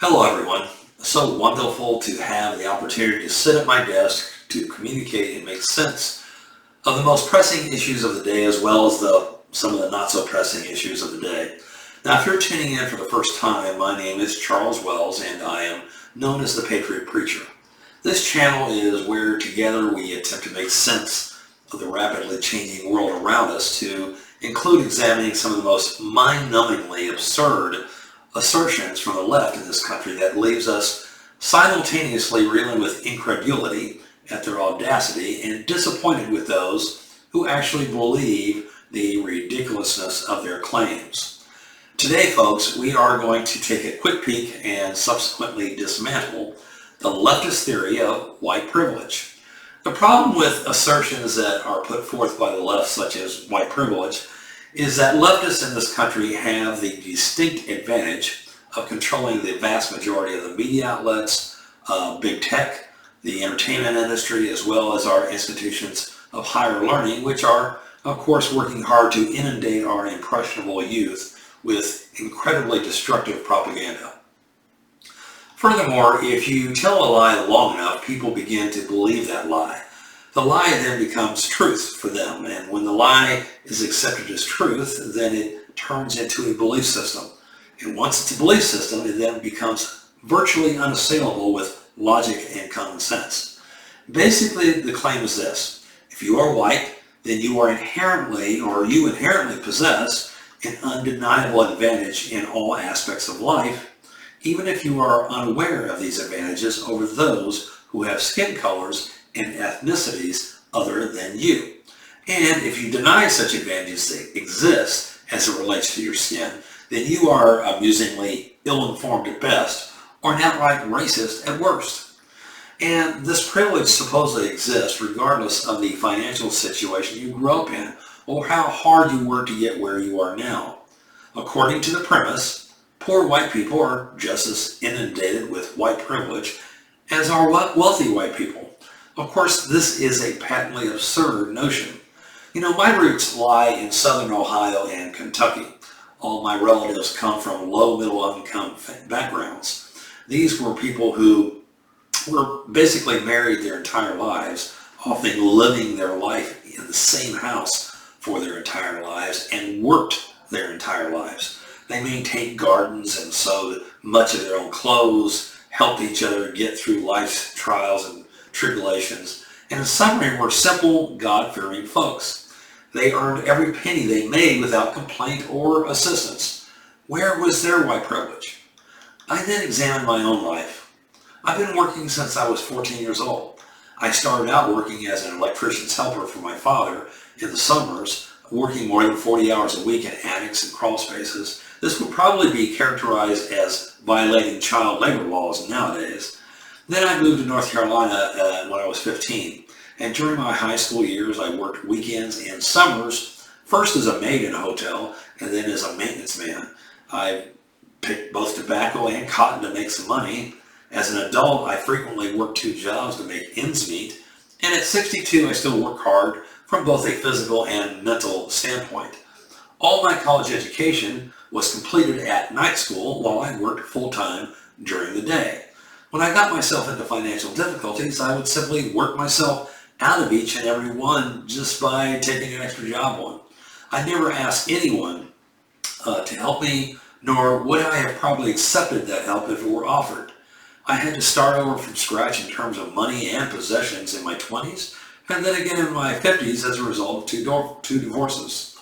Hello everyone. So wonderful to have the opportunity to sit at my desk to communicate and make sense of the most pressing issues of the day as well as some of the not so pressing issues of the day. Now if you're tuning in for the first time, my name is Charles Wells and I am known as the Patriot Preacher. This channel is where together we attempt to make sense of the rapidly changing world around us, to include examining some of the most mind-numbingly absurd assertions from the left in this country that leaves us simultaneously reeling with incredulity at their audacity and disappointed with those who actually believe the ridiculousness of their claims. Today, folks, we are going to take a quick peek and subsequently dismantle the leftist theory of white privilege. The problem with assertions that are put forth by the left, such as white privilege, is that leftists in this country have the distinct advantage of controlling the vast majority of the media outlets, big tech, the entertainment industry, as well as our institutions of higher learning, which are, of course, working hard to inundate our impressionable youth with incredibly destructive propaganda. Furthermore, if you tell a lie long enough, people begin to believe that lie. The lie then becomes truth for them, and when the lie is accepted as truth, then it turns into a belief system. And once it's a belief system, it then becomes virtually unassailable with logic and common sense. Basically, the claim is this: if you are white, then you inherently possess an undeniable advantage in all aspects of life, even if you are unaware of these advantages over those who have skin colors and ethnicities other than you. And if you deny such advantages exist as it relates to your skin, then you are amusingly ill-informed at best, or an outright racist at worst. And this privilege supposedly exists regardless of the financial situation you grew up in or how hard you worked to get where you are now. According to the premise, poor white people are just as inundated with white privilege as are wealthy white people. Of course, this is a patently absurd notion. You know, my roots lie in southern Ohio and Kentucky. All my relatives come from low middle income backgrounds. These were people who were basically married their entire lives, often living their life in the same house for their entire lives, and worked their entire lives. They maintained gardens and sewed much of their own clothes, helped each other get through life's trials and tribulations, and in summary were simple, God-fearing folks. They earned every penny they made without complaint or assistance. Where was their white privilege? I then examined my own life. I've been working since I was 14 years old. I started out working as an electrician's helper for my father in the summers, working more than 40 hours a week in attics and crawl spaces. This would probably be characterized as violating child labor laws nowadays. Then I moved to North Carolina when I was 15, and during my high school years I worked weekends and summers, first as a maid in a hotel and then as a maintenance man. I picked both tobacco and cotton to make some money. As an adult, I frequently worked 2 jobs to make ends meet, and at 62 I still work hard from both a physical and mental standpoint. All my college education was completed at night school while I worked full-time during the day. When I got myself into financial difficulties, I would simply work myself out of each and every one just by taking an extra job on. I never asked anyone to help me, nor would I have probably accepted that help if it were offered. I had to start over from scratch in terms of money and possessions in my 20s, and then again in my 50s as a result of two divorces.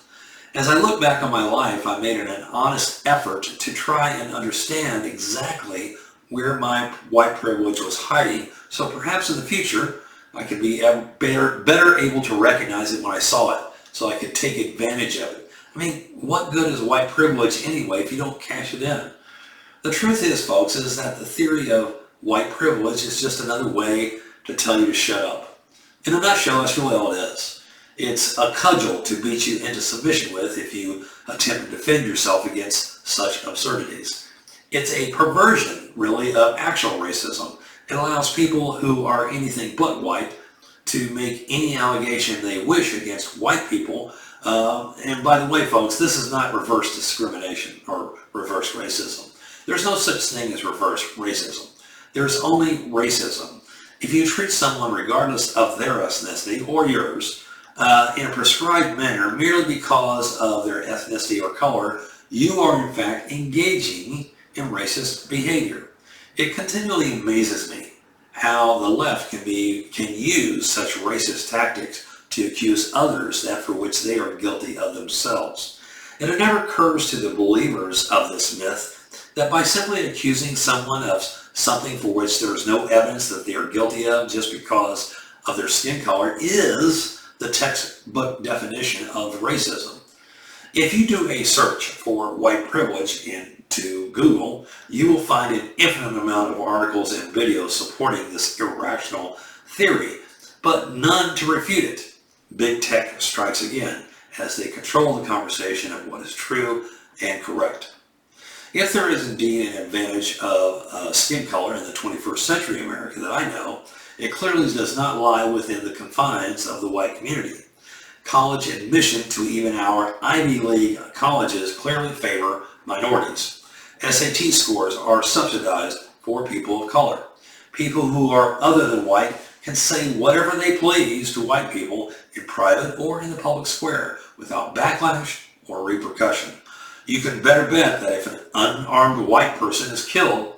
As I look back on my life, I made an honest effort to try and understand exactly where my white privilege was hiding, so perhaps in the future I could be better able to recognize it when I saw it, so I could take advantage of it. I mean, what good is white privilege anyway if you don't cash it in? The truth is, folks, is that the theory of white privilege is just another way to tell you to shut up. In a nutshell, that's really all it is. It's a cudgel to beat you into submission with if you attempt to defend yourself against such absurdities. It's a perversion, really, of actual racism. It allows people who are anything but white to make any allegation they wish against white people. And by the way, folks, this is not reverse discrimination or reverse racism. There's no such thing as reverse racism. There's only racism. If you treat someone regardless of their ethnicity or yours in a prescribed manner merely because of their ethnicity or color, you are in fact engaging in racist behavior. It continually amazes me how the left can use such racist tactics to accuse others that for which they are guilty of themselves. And it never occurs to the believers of this myth that by simply accusing someone of something for which there is no evidence that they are guilty of just because of their skin color is the textbook definition of racism. If you do a search for white privilege into Google, you will find an infinite amount of articles and videos supporting this irrational theory, but none to refute it. Big tech strikes again as they control the conversation of what is true and correct. If there is indeed an advantage of skin color in the 21st century America that I know, it clearly does not lie within the confines of the white community. College admission to even our Ivy League colleges clearly favor minorities. SAT scores are subsidized for people of color. People who are other than white can say whatever they please to white people in private or in the public square without backlash or repercussion. You can better bet that if an unarmed white person is killed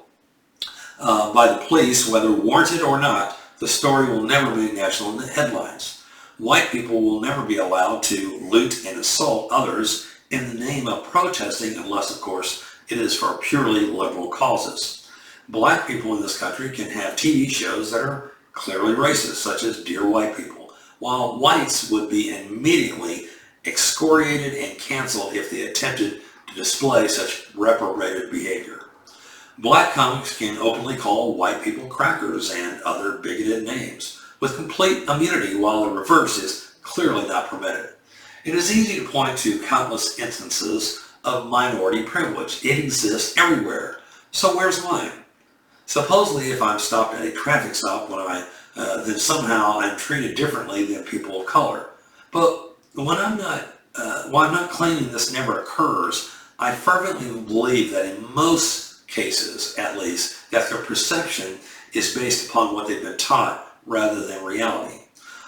by the police, whether warranted or not, the story will never make national headlines. White people will never be allowed to loot and assault others in the name of protesting unless, of course, it is for purely liberal causes. Black people in this country can have TV shows that are clearly racist, such as Dear White People, while whites would be immediately excoriated and canceled if they attempted to display such reprobated behavior. Black comics can openly call white people crackers and other bigoted names, with complete immunity, while the reverse is clearly not permitted. It is easy to point to countless instances of minority privilege. It exists everywhere. So where's mine? Supposedly, if I'm stopped at a traffic stop, then somehow I'm treated differently than people of color. But while I'm not claiming this never occurs, I fervently believe that in most cases, at least, that their perception is based upon what they've been taught rather than reality.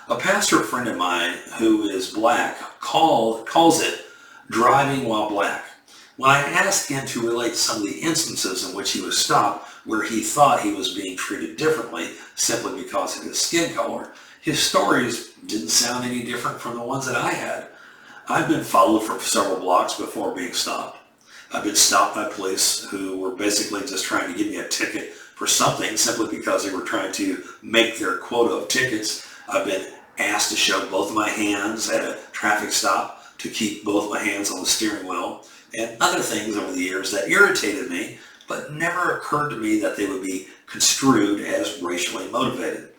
A pastor friend of mine who is black calls it driving while black. When I asked him to relate some of the instances in which he was stopped where he thought he was being treated differently simply because of his skin color, his stories didn't sound any different from the ones that I had. I've been followed for several blocks before being stopped. I've been stopped by police who were basically just trying to give me a ticket for something simply because they were trying to make their quota of tickets. I've been asked to show both of my hands at a traffic stop, to keep both my hands on the steering wheel, and other things over the years that irritated me, but never occurred to me that they would be construed as racially motivated.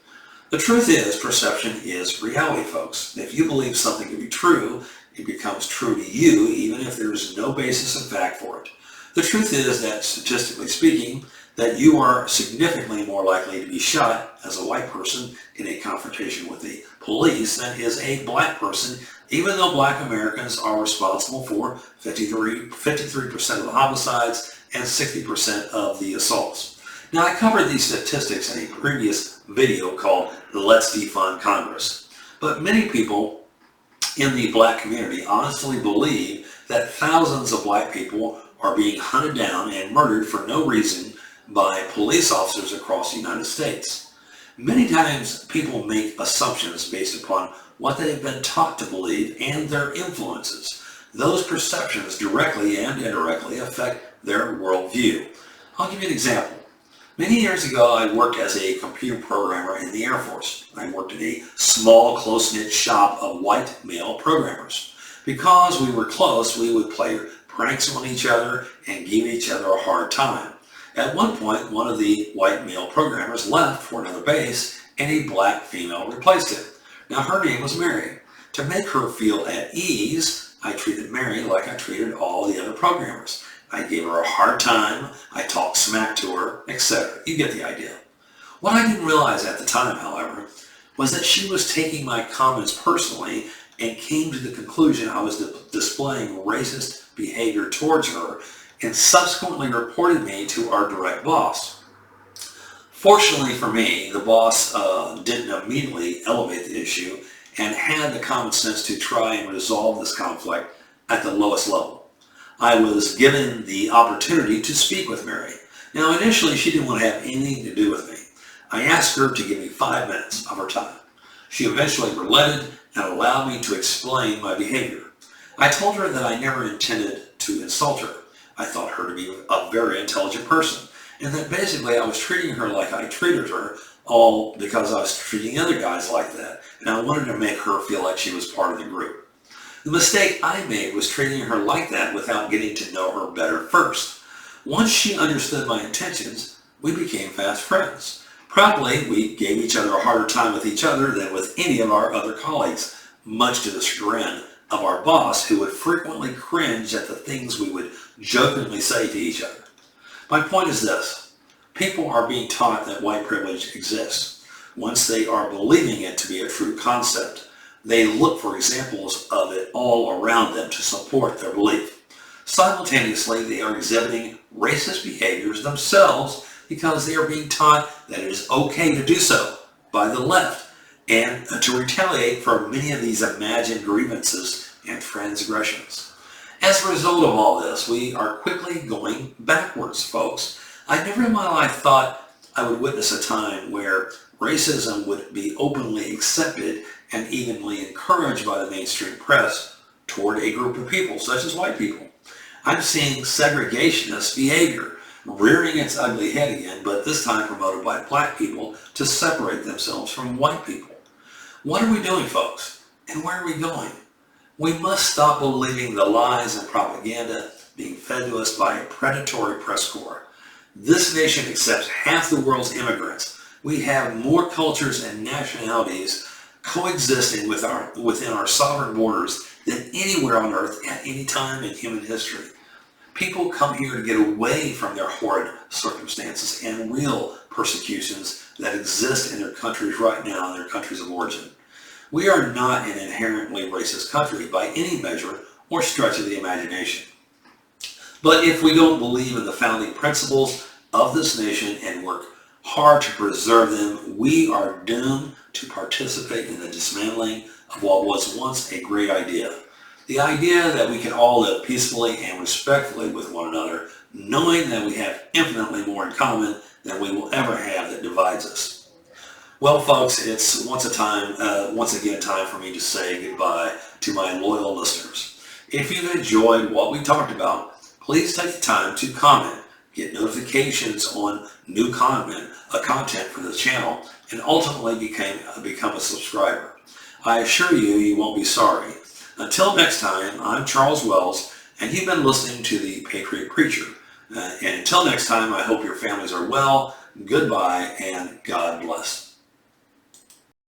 The truth is, perception is reality, folks. If you believe something to be true, it becomes true to you, even if there is no basis in fact for it. The truth is that, statistically speaking, that you are significantly more likely to be shot as a white person in a confrontation with the police than is a black person, even though black Americans are responsible for 53% of the homicides and 60% of the assaults. Now, I covered these statistics in a previous video called Let's Defund Congress, but many people in the black community honestly believe that thousands of black people are being hunted down and murdered for no reason by police officers across the United States. Many times people make assumptions based upon what they've been taught to believe and their influences. Those perceptions directly and indirectly affect their worldview. I'll give you an example. Many years ago, I worked as a computer programmer in the Air Force. I worked in a small, close-knit shop of white male programmers. Because we were close, we would play pranks on each other and give each other a hard time. At one point, one of the white male programmers left for another base, and a black female replaced him. Now, her name was Mary. To make her feel at ease, I treated Mary like I treated all the other programmers. I gave her a hard time, I talked smack to her, etc. You get the idea. What I didn't realize at the time, however, was that she was taking my comments personally and came to the conclusion I was displaying racist behavior towards her and subsequently reported me to our direct boss. Fortunately for me, the boss didn't immediately elevate the issue and had the common sense to try and resolve this conflict at the lowest level. I was given the opportunity to speak with Mary. Now, initially, she didn't want to have anything to do with me. I asked her to give me 5 minutes of her time. She eventually relented and allowed me to explain my behavior. I told her that I never intended to insult her. I thought her to be a very intelligent person, and that basically I was treating her like I treated her, all because I was treating other guys like that, and I wanted to make her feel like she was part of the group. The mistake I made was treating her like that without getting to know her better first. Once she understood my intentions, we became fast friends. Probably we gave each other a harder time with each other than with any of our other colleagues, much to the chagrin of our boss, who would frequently cringe at the things we would jokingly say to each other. My point is this: people are being taught that white privilege exists. Once they are believing it to be a true concept, they look for examples of it all around them to support their belief. Simultaneously, they are exhibiting racist behaviors themselves because they are being taught that it is okay to do so by the left and to retaliate for many of these imagined grievances and transgressions. As a result of all this, we are quickly going backwards, folks. I never in my life thought I would witness a time where racism would be openly accepted and evenly encouraged by the mainstream press toward a group of people, such as white people. I'm seeing segregationist behavior rearing its ugly head again, but this time promoted by black people to separate themselves from white people. What are we doing, folks? And where are we going? We must stop believing the lies and propaganda being fed to us by a predatory press corps. This nation accepts half the world's immigrants. We have more cultures and nationalities coexisting within our sovereign borders than anywhere on earth at any time in human history. People come here to get away from their horrid circumstances and real persecutions that exist in their countries right now, in their countries of origin. We are not an inherently racist country by any measure or stretch of the imagination. But if we don't believe in the founding principles of this nation and work hard to preserve them, we are doomed to participate in the dismantling of what was once a great idea. The idea that we can all live peacefully and respectfully with one another, knowing that we have infinitely more in common than we will ever have that divides us. Well, folks, it's once again time for me to say goodbye to my loyal listeners. If you've enjoyed what we talked about, please take the time to comment, get notifications on new content for the channel, and ultimately become a subscriber. I assure you, you won't be sorry. Until next time, I'm Charles Wells, and you've been listening to The Patriot Preacher. And until next time, I hope your families are well, goodbye, and God bless.